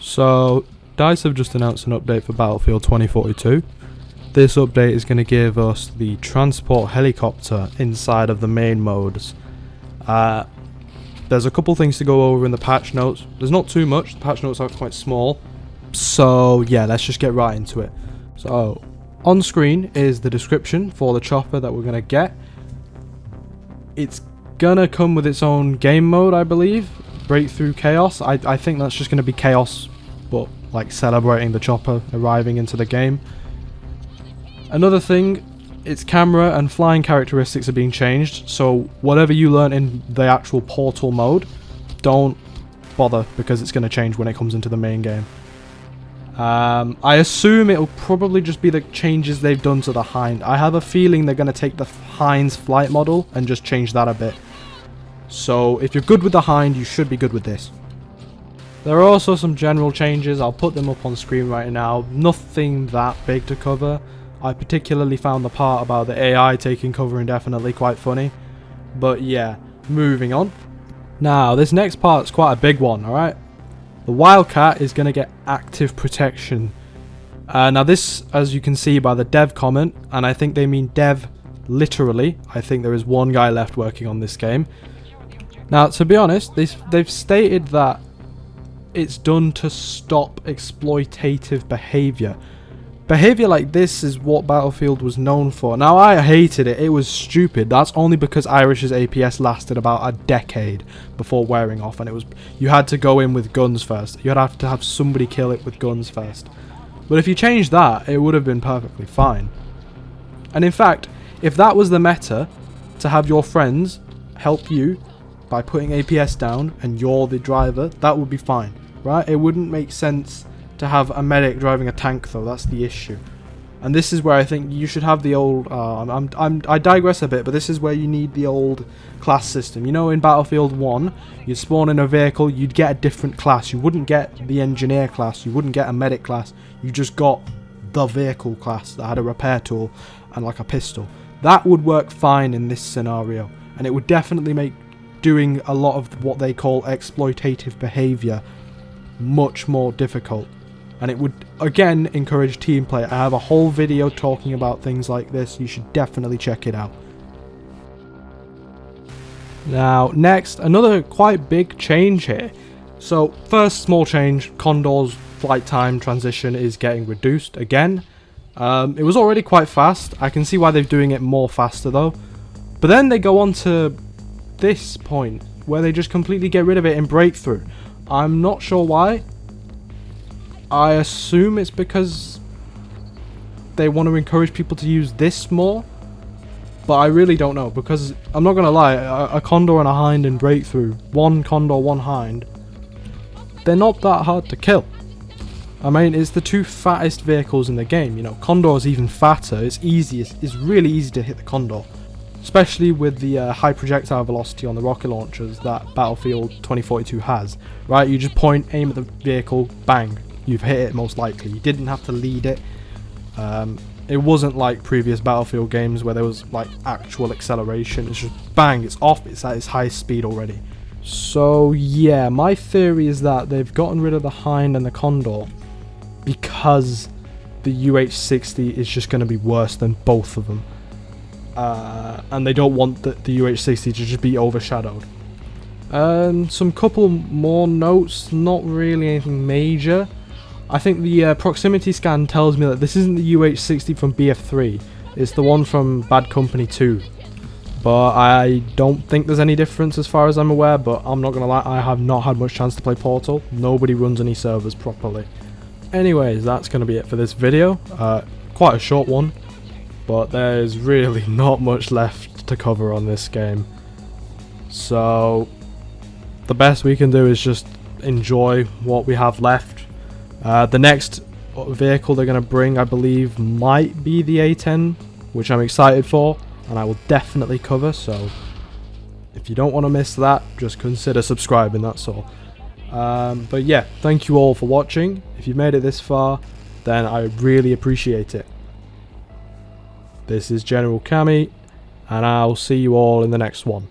So, DICE have just announced an update for Battlefield 2042. This update is going to give us the transport helicopter inside of the main modes. There's a couple things to go over in the patch notes. There's not too much, the patch notes are quite small. So yeah, let's just get right into it. So, on screen is the description for the chopper that we're going to get. It's gonna come with its own game mode, I believe. Breakthrough Chaos. I think that's just gonna be Chaos, but like celebrating the chopper arriving into the game. Another thing, its camera and flying characteristics are being changed, so whatever you learn in the actual Portal mode, don't bother because it's gonna change when it comes into the main game. I assume it'll probably just be the changes they've done to the Hind. I have a feeling they're going to take the Hind's flight model and just change that a bit. So if you're good with the Hind, you should be good with this. There are also some general changes. I'll put them up on screen right now. Nothing that big to cover. I particularly found the part about the AI taking cover indefinitely quite funny. But yeah, moving on. Now, this next part's quite a big one, alright? The Wildcat is going to get active protection. Now this, as you can see by the dev comment, and I think they mean dev literally. I think there is one guy left working on this game. Now, to be honest, they've stated that it's done to stop exploitative behavior. Behavior like this is what Battlefield was known for. Now, I hated it. It was stupid. That's only because Irish's APS lasted about a decade before wearing off, and it was you had to go in with guns first. You'd have to have somebody kill it with guns first. But if you changed that, it would have been perfectly fine. And in fact, if that was the meta, to have your friends help you by putting APS down and you're the driver, that would be fine, right? It wouldn't make sense to have a medic driving a tank though. That's the issue. And this is where I think you should have the old I digress a bit, but this is where you need the old class system. You know, in Battlefield 1 you'd spawn in a vehicle, you'd get a different class. You wouldn't get the engineer class, you wouldn't get a medic class, you just got the vehicle class that had a repair tool and like a pistol. That would work fine in this scenario, and it would definitely make doing a lot of what they call exploitative behavior much more difficult. And it would, again, encourage team play. I have a whole video talking about things like this. You should definitely check it out. Now, next, another quite big change here. So, first small change, Condor's flight time transition is getting reduced again. It was already quite fast. I can see why they're doing it more faster, though. But then they go on to this point, where they just completely get rid of it in Breakthrough. I'm not sure why. I assume it's because they want to encourage people to use this more, but I really don't know, because I'm not going to lie, a Condor and a Hind in Breakthrough, one Condor, one Hind, they're not that hard to kill. I mean, it's the two fattest vehicles in the game, you know, Condor's even fatter, it's really easy to hit the Condor, especially with the high projectile velocity on the rocket launchers that Battlefield 2042 has, right? You just point, aim at the vehicle, bang. You've hit it most likely. You didn't have to lead it. It wasn't like previous Battlefield games where there was like actual acceleration. It's just bang, it's off, it's at its highest speed already. So yeah, my theory is that they've gotten rid of the Hind and the Condor because the UH-60 is just going to be worse than both of them. And they don't want the UH-60 to just be overshadowed. Some couple more notes, not really anything major. I think the proximity scan tells me that this isn't the UH-60 from BF3, it's the one from Bad Company 2. But I don't think there's any difference as far as I'm aware, but I'm not gonna lie, I have not had much chance to play Portal. Nobody runs any servers properly. Anyways, that's gonna be it for this video. Quite a short one, but there's really not much left to cover on this game. So the best we can do is just enjoy what we have left. The next vehicle they're going to bring, I believe, might be the A10, which I'm excited for, and I will definitely cover, so if you don't want to miss that, just consider subscribing, that's all. But yeah, thank you all for watching. If you've made it this far, then I really appreciate it. This is General Kammy, and I'll see you all in the next one.